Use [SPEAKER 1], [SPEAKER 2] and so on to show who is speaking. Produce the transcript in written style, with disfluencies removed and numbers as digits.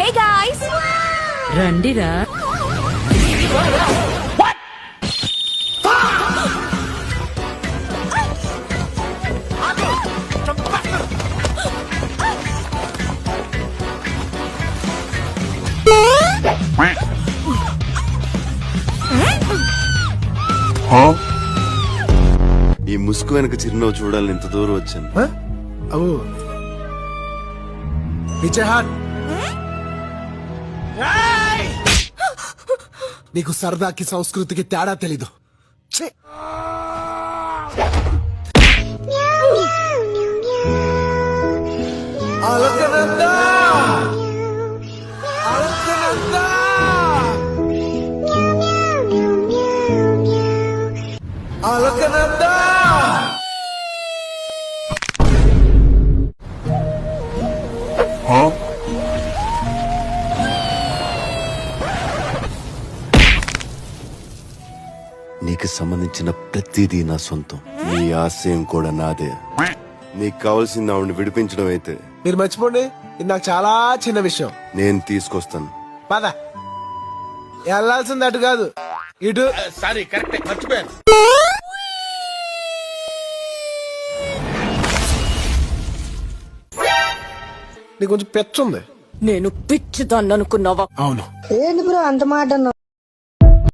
[SPEAKER 1] Hey guys,
[SPEAKER 2] రండిరా.
[SPEAKER 3] ఈ ముసుగు వెనక చిరునవ్వు చూడాలని ఇంత దూరం వచ్చాను.
[SPEAKER 4] నీకు సరదాకి సంస్కృతికి తేడా తెలీదు. అలకనందా అలకనందా అలకనందా
[SPEAKER 3] నీకు సంబంధించిన ప్రతిదీ నా సొంతం. నీ ఆశయం కూడా నాదే. నీకు కావాల్సింది ఆవిడని విడిపించడం అయితే
[SPEAKER 4] మీరు మర్చిపోండి, ఇది నాకు చాలా చిన్న విషయం.
[SPEAKER 3] నేను తీసుకొస్తాను.
[SPEAKER 4] పద. వెళ్ళాల్సింది అటు కాదు, ఇటు.
[SPEAKER 5] సారీ, కరెక్ట్, మర్చిపోయాను.
[SPEAKER 4] నీకు కొంచెం పెచ్చుంది.
[SPEAKER 2] నేను పిచ్చిదాన్ని అనుకున్నావా?
[SPEAKER 4] అవును.
[SPEAKER 6] ఏంటి బ్రో అంత మాట అన్నావు?